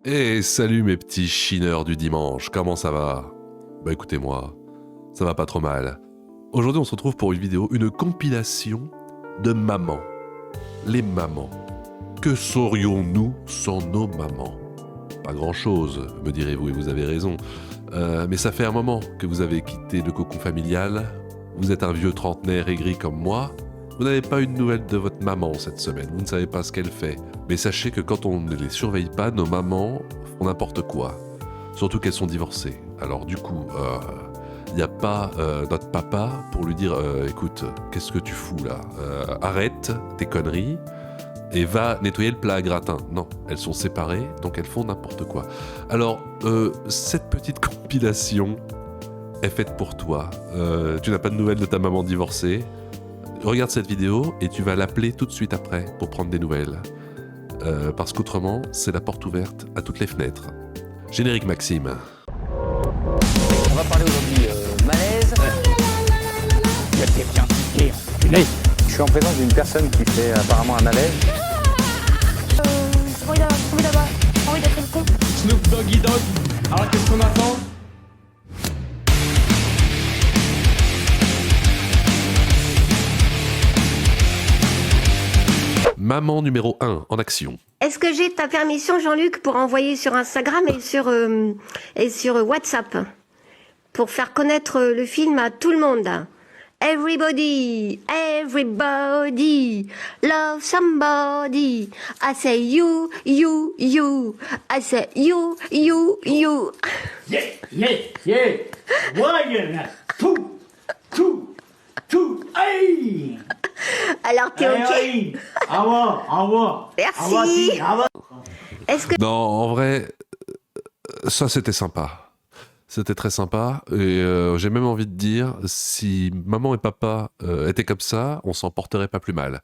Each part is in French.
Et salut mes petits chineurs du dimanche, comment ça va? Bah écoutez-moi, ça va pas trop mal. Aujourd'hui on se retrouve pour une vidéo, une compilation de mamans. Les mamans. Que saurions-nous sans nos mamans? Pas grand-chose, me direz-vous, et vous avez raison. Mais ça fait un moment que vous avez quitté le cocon familial, vous êtes un vieux trentenaire aigri comme moi, vous n'avez pas eu de nouvelles de votre maman cette semaine, vous ne savez pas ce qu'elle fait. Mais sachez que quand on ne les surveille pas, nos mamans font n'importe quoi. Surtout qu'elles sont divorcées. Alors du coup, il n'y a pas notre papa pour lui dire écoute, qu'est-ce que tu fous là? Arrête tes conneries et va nettoyer le plat à gratin. Non, elles sont séparées, donc elles font n'importe quoi. Alors, cette petite compilation est faite pour toi. Tu n'as pas de nouvelles de ta maman divorcée. Regarde cette vidéo et tu vas l'appeler tout de suite après pour prendre des nouvelles. Parce qu'autrement, c'est la porte ouverte à toutes les fenêtres. Générique Maxime. On va parler aujourd'hui malaise. Il y a quelqu'un qui est enculé. Je suis en présence d'une personne qui fait apparemment un malaise. J'ai envie d'être le con. Snoop Doggy Dogg. Alors qu'est-ce qu'on attend? Maman numéro 1 en action. Est-ce que j'ai ta permission, Jean-Luc, pour envoyer sur Instagram et sur WhatsApp pour faire connaître le film à tout le monde? Everybody, everybody, love somebody. I say you, you, you. I say you, you, you. Yeah, yeah, yeah. Voyons, tout, aïe. Alors t'es ok? Au revoir. Merci. Au revoir. Est-ce que Non, en vrai, ça c'était sympa. C'était très sympa et j'ai même envie de dire, si maman et papa étaient comme ça, on s'en porterait pas plus mal.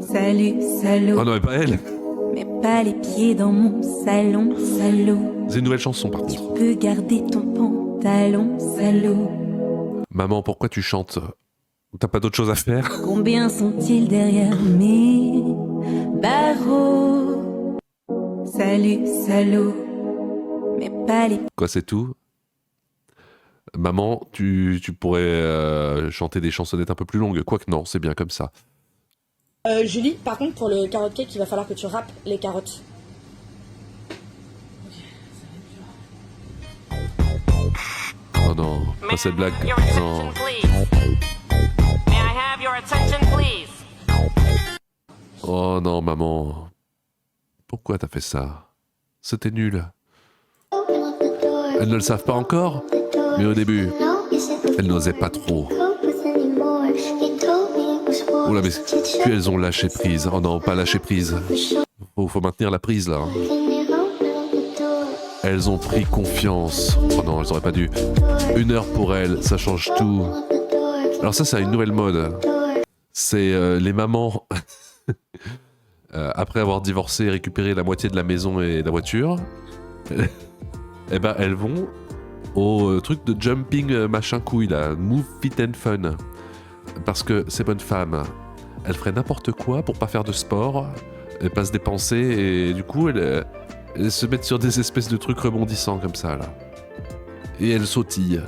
Salut, salaud. Oh non, mais pas elle. Mets pas les pieds dans mon salon, salaud. C'est une nouvelle chanson par contre. Peux garder ton pantalon, salaud. Maman, pourquoi tu chantes? T'as pas d'autre chose à faire? Combien sont-ils derrière mes barreaux? Salut, salaud. Mets pas les... Quoi, c'est tout? Maman, tu pourrais chanter des chansonnettes un peu plus longues. Quoique non, c'est bien comme ça. Julie, par contre, pour le carrot cake, il va falloir que tu râpes les carottes. Oh non, pas cette blague. Non. Oh non, maman. Pourquoi t'as fait ça? C'était nul. Elles ne le savent pas encore, mais au début, elles n'osaient pas trop. Oula, mais puis elles ont lâché prise. Oh non, pas lâché prise. Faut maintenir la prise là. Elles ont pris confiance. Oh non, elles auraient pas dû. 1 heure pour elles, ça change tout. Alors ça, c'est une nouvelle mode. C'est les mamans, après avoir divorcé et récupéré la moitié de la maison et la voiture, eh ben elles vont au truc de jumping machin couille là, Move Fit and Fun. Parce que ces bonnes femmes, elles feraient n'importe quoi pour pas faire de sport, et pas se dépenser, et du coup elles se mettent sur des espèces de trucs rebondissants comme ça là. Et elles sautillent.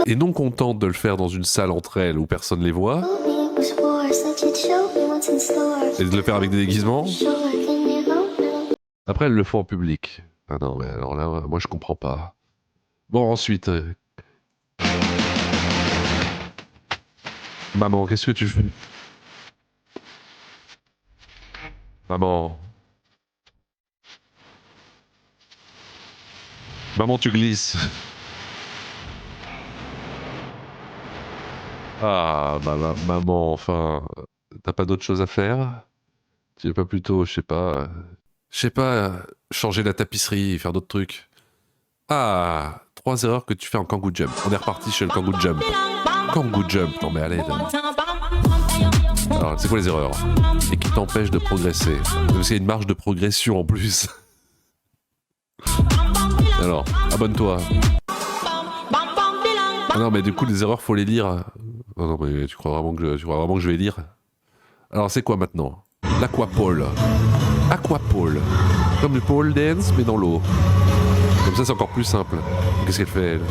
Et non contentes de le faire dans une salle entre elles où personne les voit, et de le faire avec des déguisements, après elles le font en public. Ah non, mais alors là, moi je comprends pas. Bon, ensuite... Maman, qu'est-ce que tu fais? Maman... Maman, tu glisses. Ah, maman, enfin... T'as pas d'autre chose à faire? Tu veux pas plutôt, je sais pas, changer la tapisserie, faire d'autres trucs? Ah, 3 erreurs que tu fais en Kangoo Jump. On est reparti chez le Kangoo Jump. Kangoo Jump, non mais allez. Alors, c'est quoi les erreurs? Et qui t'empêchent de progresser? Parce qu'il y a une marge de progression en plus. Alors, abonne-toi. Ah non, mais du coup, les erreurs, faut les lire. Oh non, mais tu crois vraiment que je vais lire? Alors, c'est quoi maintenant? L'aquapole. Aquapole. Comme du pole dance, mais dans l'eau. Comme ça, c'est encore plus simple. Qu'est-ce qu'elle fait, elle?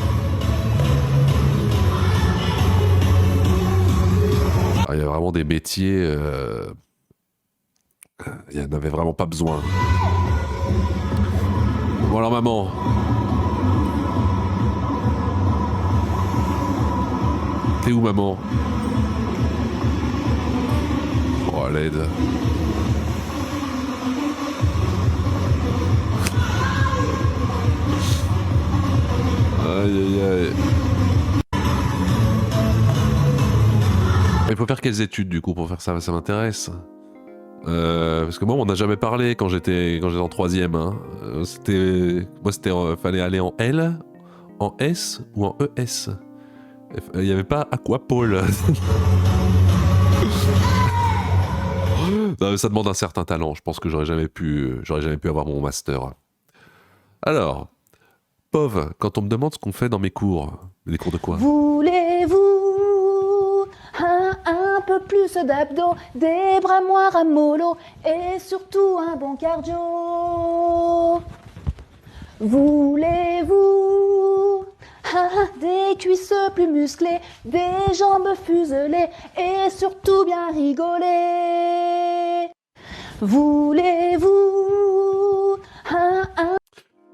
Il y a vraiment des métiers... Il n'y en avait vraiment pas besoin. Bon alors, maman. T'es où, maman? Oh, à l'aide. Aïe, aïe, aïe. Il faut faire quelles études, du coup, pour faire ça? Ça m'intéresse. Parce que moi, on n'a jamais parlé quand j'étais en 3ème. Hein. Fallait aller en L, en S ou en ES. Il n'y avait pas Aquapole. Ça demande un certain talent. Je pense que j'aurais jamais pu avoir mon master. Alors, Pov, quand on me demande ce qu'on fait dans mes cours, les cours de quoi? Voulez-vous un peu plus d'abdos, des bras moins ramollo et surtout un bon cardio? Voulez-vous des cuisses plus musclées, des jambes fuselées et surtout bien rigoler? Voulez-vous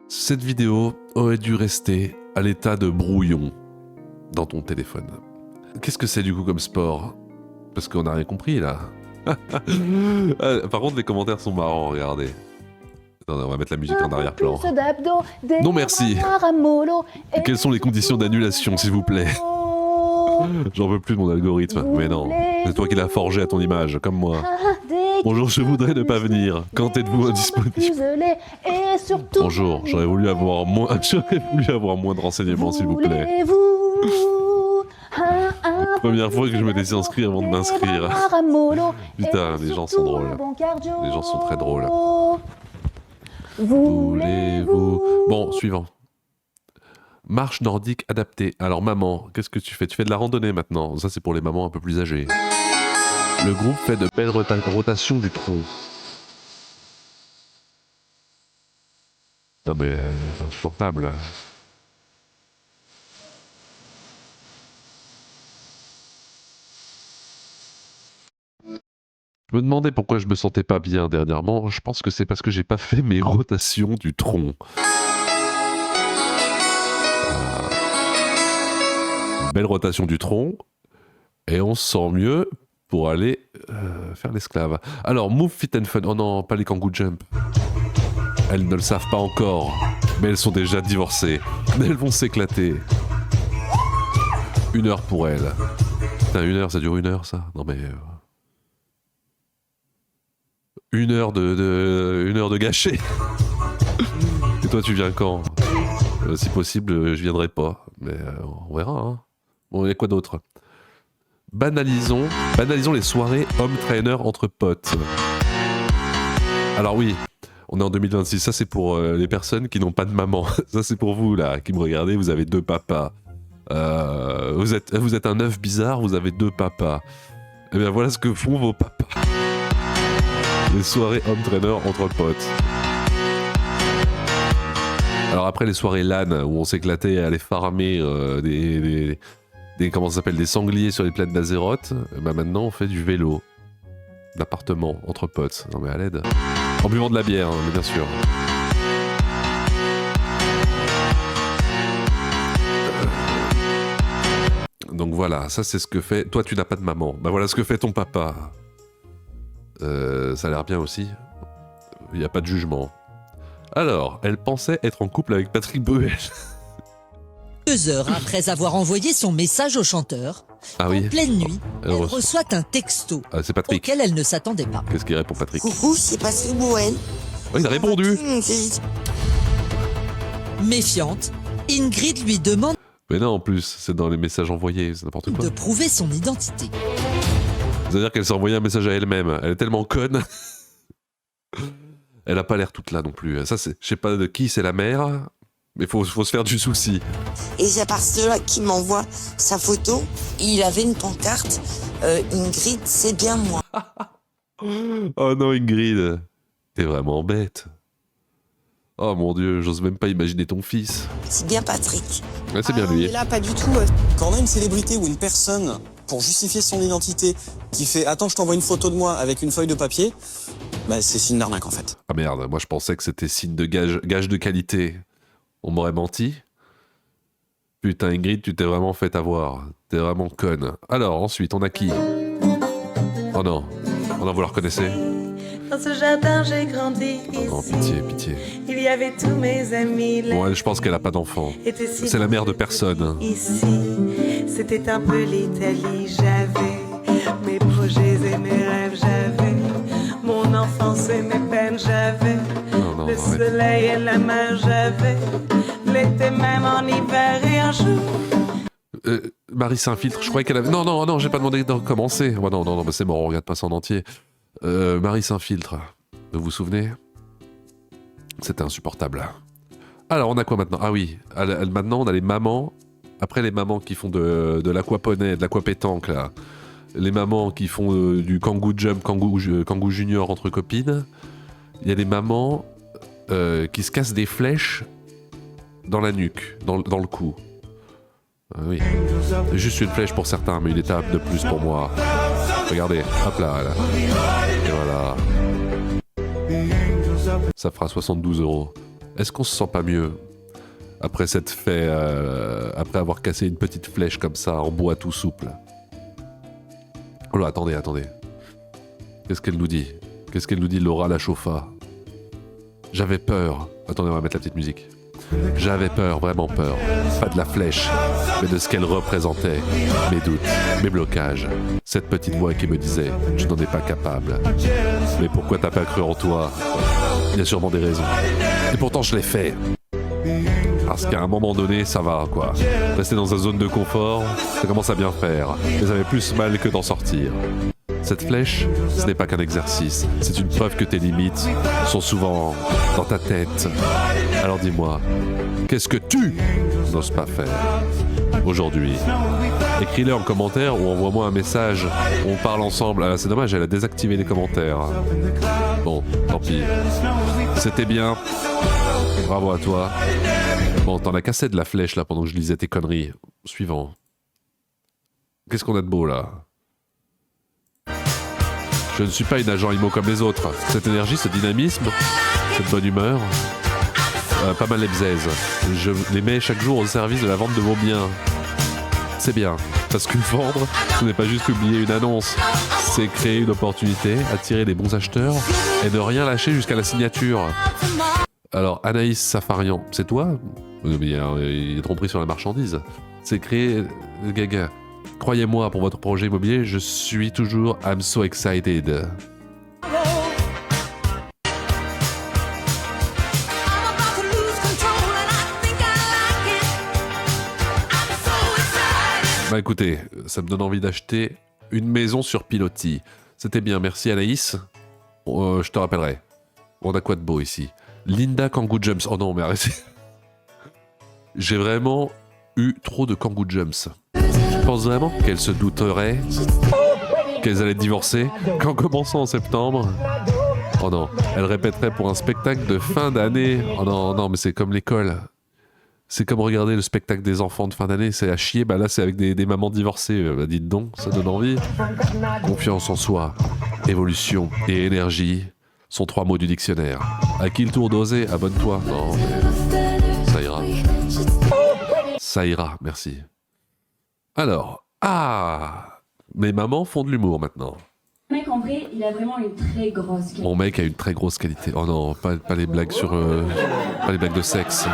Cette vidéo aurait dû rester à l'état de brouillon dans ton téléphone. Qu'est-ce que c'est du coup comme sport? Parce qu'on n'a rien compris là. Par contre, les commentaires sont marrants, regardez. Attendez, on va mettre la musique en arrière-plan. Non merci. Quelles sont les conditions d'annulation, s'il vous plaît? J'en veux plus de mon algorithme. Mais non, c'est toi qui l'as forgé à ton image, comme moi. Bonjour, je voudrais ne pas venir. Quand êtes-vous indisponible? Bonjour, j'aurais voulu avoir moins de renseignements, s'il vous plaît. Première fois que je me laissais inscrire avant de m'inscrire. Putain, les gens sont drôles. Les gens sont très drôles. Voulez-vous... Bon, suivant. Marche nordique adaptée. Alors maman, qu'est-ce que tu fais? Tu fais de la randonnée maintenant. Ça c'est pour les mamans un peu plus âgées. Le groupe fait de belles rotations du tronc. Non mais... insupportable. Je me demandais pourquoi je me sentais pas bien dernièrement. Je pense que c'est parce que j'ai pas fait mes rotations du tronc. Belle rotation du tronc. Et on se sent mieux pour aller faire l'esclave. Alors, Move Fit and Fun. Oh non, pas les Kangoo Jump. Elles ne le savent pas encore. Mais elles sont déjà divorcées. Mais elles vont s'éclater. 1 heure pour elles. Putain, 1 heure, ça dure 1 heure ça? Non mais... 1 heure de gâché. Et toi, tu viens quand? Si possible, je viendrai pas. Mais on verra. Hein. Bon, il y a quoi d'autre? Banalisons les soirées homme-trainer entre potes. Alors oui, on est en 2026. Ça, c'est pour les personnes qui n'ont pas de maman. Ça, c'est pour vous, là, qui me regardez. Vous avez 2 papas. Vous êtes un œuf bizarre, vous avez 2 papas. Et bien, voilà ce que font vos papas. Les soirées home-trainer entre potes. Alors après les soirées LAN où on s'éclatait à aller farmer comment ça s'appelle, des sangliers sur les plaines d'Azeroth, bah maintenant on fait du vélo. D'appartement entre potes. Non mais à l'aide. En buvant de la bière, hein, mais bien sûr. Donc voilà, ça c'est ce que fait... Toi tu n'as pas de maman. Bah voilà ce que fait ton papa. Ça a l'air bien aussi. Il n'y a pas de jugement. Alors, elle pensait être en couple avec Patrick Bruel. 2 heures après avoir envoyé son message au chanteur, en pleine nuit, elle reçoit un texto c'est Patrick. auquel elle ne s'attendait pas. Qu'est-ce qu'il répond Patrick? Coucou, c'est Patrick Bruel. Il a répondu. Méfiante, Ingrid lui demande Mais non, en plus, c'est dans les messages envoyés, c'est n'importe quoi. de prouver son identité. C'est-à-dire qu'elle s'est envoyé un message à elle-même. Elle est tellement conne. Elle a pas l'air toute là non plus. Ça, c'est, je sais pas de qui c'est la mère, mais faut se faire du souci. Et c'est parce que là qui m'envoie sa photo. Il avait une pancarte. Ingrid, c'est bien moi. Oh non, Ingrid, t'es vraiment bête. Oh mon Dieu, j'ose même pas imaginer ton fils. C'est bien Patrick. Ouais, c'est bien lui. Mais là, pas du tout. Quand on a une célébrité ou une personne, pour justifier son identité, qui fait « Attends, je t'envoie une photo de moi avec une feuille de papier », bah c'est signe d'arnaque en fait. Ah merde, moi je pensais que c'était signe de gage de qualité. On m'aurait menti. Putain, Ingrid, tu t'es vraiment fait avoir. T'es vraiment conne. Alors, ensuite, on a qui? Oh non. Oh non, vous la reconnaissez? Dans ce jardin, j'ai grandi ici. Oh non, pitié, pitié. Il y avait tous mes amis là. Bon, elle, je pense qu'elle a pas d'enfant. C'est la mère de personne. Ici, c'était un peu l'Italie. J'avais mes projets et mes rêves. J'avais mon enfance et mes peines. J'avais le soleil et la mer. J'avais l'été même en hiver et un jour. Marie s'infiltre, je croyais qu'elle avait... Non, j'ai pas demandé de recommencer. Oh, non, c'est mort, on regarde pas ça en entier. Marie s'infiltre. Vous vous souvenez? C'était insupportable. Alors, on a quoi maintenant? Ah oui, maintenant on a les mamans. Après les mamans qui font de l'aquaponais, de l'aquapétanque, là. Les mamans qui font du kangoo jump, kangoo junior entre copines. Il y a des mamans qui se cassent des flèches dans la nuque, dans le cou. Ah oui. Juste une flèche pour certains, mais une étape de plus pour moi. Regardez, hop là. Et voilà. Ça fera 72 €. Est-ce qu'on se sent pas mieux après s'être fait... après avoir cassé une petite flèche comme ça, en bois tout souple? Oh là, attendez. Qu'est-ce qu'elle nous dit? Laura la chauffa? J'avais peur. Attendez, on va mettre la petite musique. J'avais peur, vraiment peur. Pas de la flèche, mais de ce qu'elle représentait. Mes doutes, mes blocages. Cette petite voix qui me disait « Je n'en ai pas capable ». Mais pourquoi t'as pas cru en toi? Il y a sûrement des raisons. Et pourtant je l'ai fait. Parce qu'à un moment donné, ça va, quoi. Rester dans une zone de confort, ça commence à bien faire. Mais ça fait plus mal que d'en sortir. Cette flèche, ce n'est pas qu'un exercice. C'est une preuve que tes limites sont souvent dans ta tête. Alors dis-moi, qu'est-ce que tu n'oses pas faire aujourd'hui? Écris-le en commentaire ou envoie-moi un message où on parle ensemble. Ah, c'est dommage, elle a désactivé les commentaires. Bon, tant pis. C'était bien. Bravo à toi. Bon, t'en as cassé de la flèche là pendant que je lisais tes conneries. Suivant. Qu'est-ce qu'on a de beau là? Je ne suis pas une agent IMO comme les autres. Cette énergie, ce dynamisme, cette bonne humeur, pas mal les bzaises. Je les mets chaque jour au service de la vente de vos biens. C'est bien, parce que vendre, ce n'est pas juste publier une annonce. C'est créer une opportunité, attirer les bons acheteurs et ne rien lâcher jusqu'à la signature. Alors, Anaïs Safarian, c'est toi? Il y a tromperie sur la marchandise. C'est créer... Gaga. Croyez-moi, pour votre projet immobilier, je suis toujours I'm so excited. Bah écoutez, ça me donne envie d'acheter une maison sur pilotis. C'était bien, merci Anaïs. Je te rappellerai. On a quoi de beau ici? Linda Kangoo Jumps. Oh non, mais arrêtez. J'ai vraiment eu trop de Kangoo Jumps. Je pense vraiment qu'elles se douteraient qu'elles allaient divorcer qu'en commençant en septembre. Oh non, elles répéteraient pour un spectacle de fin d'année. Oh non, mais c'est comme l'école. C'est comme regarder le spectacle des enfants de fin d'année, c'est à chier. Bah là, c'est avec des mamans divorcées. Bah dites donc, ça donne envie. Confiance en soi, évolution et énergie sont 3 mots du dictionnaire. À qui le tour d'oser? Abonne-toi. Non, mais ça ira. Ça ira, merci. Alors, mes mamans font de l'humour maintenant. Mon mec, en vrai, il a vraiment une très grosse qualité. Mon mec a une très grosse qualité. Oh non, pas les blagues sur... pas les blagues de sexe.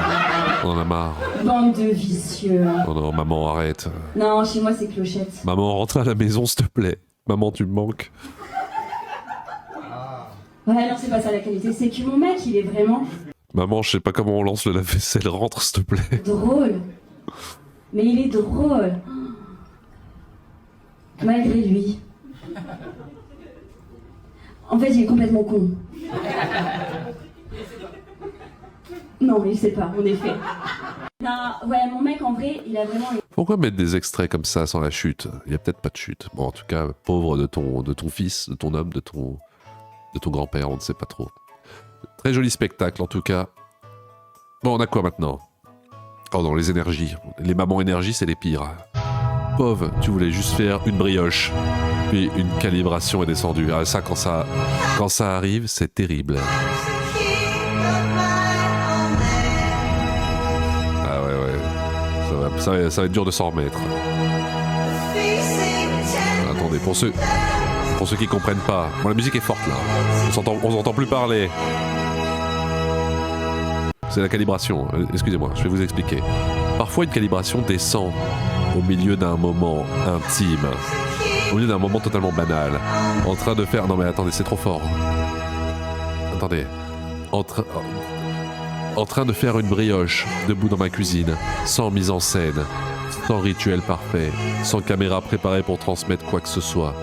On en a marre. Bande de vicieux. Oh non, maman, arrête. Non, chez moi, c'est clochette. Maman, rentre à la maison, s'il te plaît. Maman, tu me manques. Ouais, non, c'est pas ça la qualité. C'est que mon mec, il est vraiment... Maman, je sais pas comment on lance le lave-vaisselle. Rentre, s'il te plaît. Drôle. Mais il est drôle. Malgré lui. En fait, il est complètement con. Non, mais il sait pas, en effet. Non, ouais, mon mec, en vrai, il a vraiment... Pourquoi mettre des extraits comme ça sans la chute? Il y a peut-être pas de chute. Bon, en tout cas, pauvre de ton fils, de ton homme, de ton de ton grand-père, on ne sait pas trop. Très joli spectacle en tout cas. Bon, on a quoi maintenant? Oh non, les énergies. Les mamans énergie, c'est les pires. Pauvre, tu voulais juste faire une brioche. Puis une calibration est descendue. Ah, ça, quand ça arrive, c'est terrible. Ah ouais. Ça va être dur de s'en remettre. Attendez, pour ceux qui comprennent pas. Bon, la musique est forte là. On s'entend plus parler. C'est la calibration. Excusez-moi, je vais vous expliquer. Parfois, une calibration descend au milieu d'un moment intime. Au milieu d'un moment totalement banal. En train de faire... Non mais attendez, c'est trop fort. Attendez. En train de faire une brioche debout dans ma cuisine, sans mise en scène, sans rituel parfait, sans caméra préparée pour transmettre quoi que ce soit.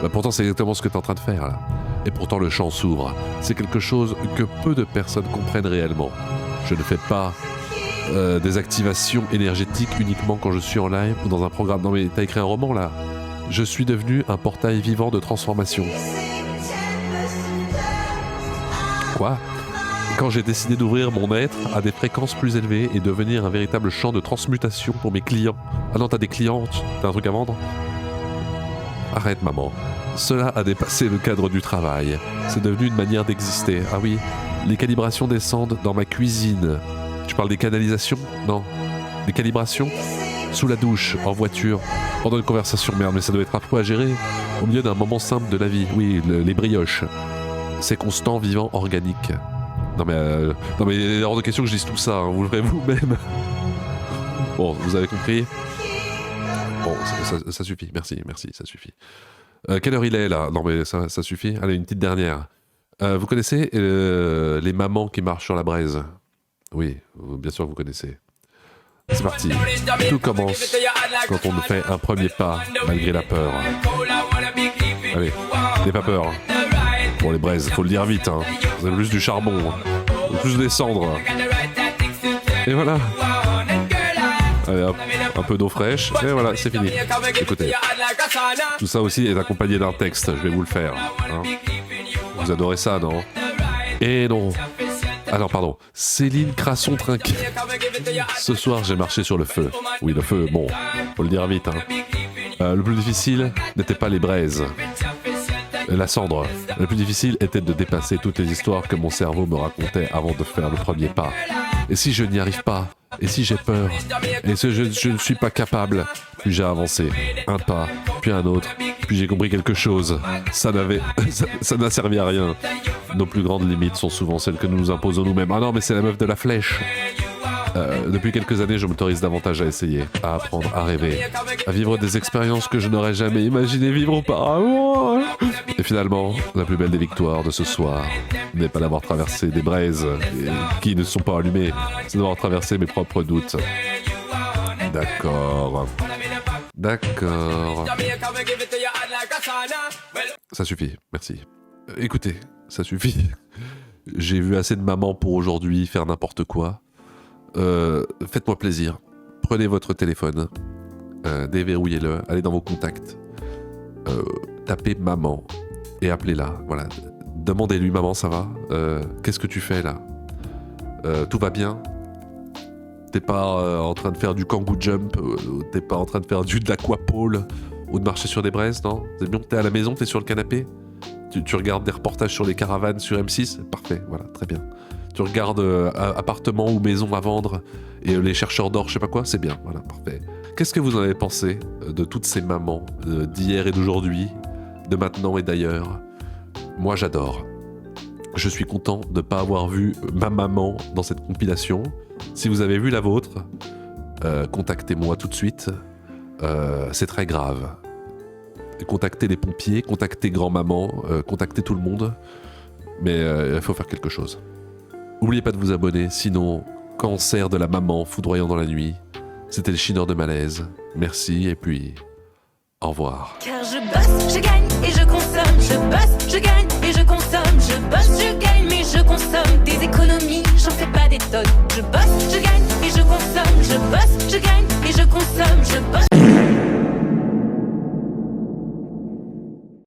Bah pourtant c'est exactement ce que tu es en train de faire là. Et pourtant le champ s'ouvre. C'est quelque chose que peu de personnes comprennent réellement. Je ne fais pas des activations énergétiques uniquement quand je suis en live ou dans un programme. Non mais t'as écrit un roman là. Je suis devenu un portail vivant de transformation. Quoi ? Quand j'ai décidé d'ouvrir mon être à des fréquences plus élevées et devenir un véritable champ de transmutation pour mes clients. Ah non, t'as des clients, t'as un truc à vendre ? Arrête maman. Cela a dépassé le cadre du travail. C'est devenu une manière d'exister. Ah oui, les calibrations descendent dans ma cuisine. Tu parles des canalisations ? Non. Des calibrations ? Sous la douche, en voiture, pendant une conversation. Merde, mais ça doit être affreux à gérer. Au milieu d'un moment simple de la vie. Oui, les brioches. C'est constant, vivant, organique. Non mais il est hors de question que je dise tout ça, hein. Vous le ferez vous-même. Bon, vous avez compris ? Bon, ça suffit, merci, ça suffit. Quelle heure il est là ? Non mais ça suffit. Allez, une petite dernière. Vous connaissez les mamans qui marchent sur la braise ? Oui, bien sûr vous connaissez. C'est parti. Tout commence quand on fait un premier pas, malgré la peur. Allez, n'aie pas peur. Bon, les braises, faut le dire vite, hein. Vous avez plus du charbon, plus des cendres. Et voilà. Allez hop, un peu d'eau fraîche, et voilà, c'est fini. Écoutez, tout ça aussi est accompagné d'un texte, je vais vous le faire. Hein. Vous adorez ça, non ? Et non. Alors pardon, Céline Crasson-Trinquet. Ce soir, j'ai marché sur le feu. Oui, le feu, bon, faut le dire vite. Hein. Le plus difficile n'était pas les braises. La cendre. Le plus difficile était de dépasser toutes les histoires que mon cerveau me racontait avant de faire le premier pas. Et si je n'y arrive pas ? Et si j'ai peur ? Et si je ne suis pas capable ? Puis j'ai avancé. Un pas, puis un autre, puis j'ai compris quelque chose. Ça n'a servi à rien. Nos plus grandes limites sont souvent celles que nous nous imposons nous-mêmes. Ah non, mais c'est la meuf de la flèche. Depuis quelques années, je m'autorise davantage à essayer, à apprendre, à rêver, à vivre des expériences que je n'aurais jamais imaginé vivre auparavant. Et finalement, la plus belle des victoires de ce soir n'est pas d'avoir traversé des braises qui ne sont pas allumées, c'est d'avoir traversé mes propres doutes. D'accord. Ça suffit, merci. Écoutez, ça suffit. J'ai vu assez de mamans pour aujourd'hui faire n'importe quoi. Faites-moi plaisir, prenez votre téléphone, déverrouillez-le, allez dans vos contacts, tapez maman et appelez-la, voilà. Demandez-lui maman ça va, qu'est-ce que tu fais là, tout va bien, t'es pas en train de faire du kangoo jump, t'es pas en train de faire de l'aquapole ou de marcher sur des braises, non, c'est bien, t'es à la maison, t'es sur le canapé, tu regardes des reportages sur les caravanes sur M6, parfait, voilà, très bien. Tu regardes appartement ou maison à vendre et les chercheurs d'or, je sais pas quoi, c'est bien, voilà, parfait. Qu'est-ce que vous en avez pensé de toutes ces mamans d'hier et d'aujourd'hui, de maintenant et d'ailleurs ? Moi, j'adore. Je suis content de ne pas avoir vu ma maman dans cette compilation. Si vous avez vu la vôtre, contactez-moi tout de suite. C'est très grave. Contactez les pompiers, contactez grand-maman, contactez tout le monde. Mais il faut faire quelque chose. N'oubliez pas de vous abonner, sinon, cancer de la maman foudroyant dans la nuit. C'était le Chineur de Malaise. Merci et puis, au revoir. Car je bosse, je gagne.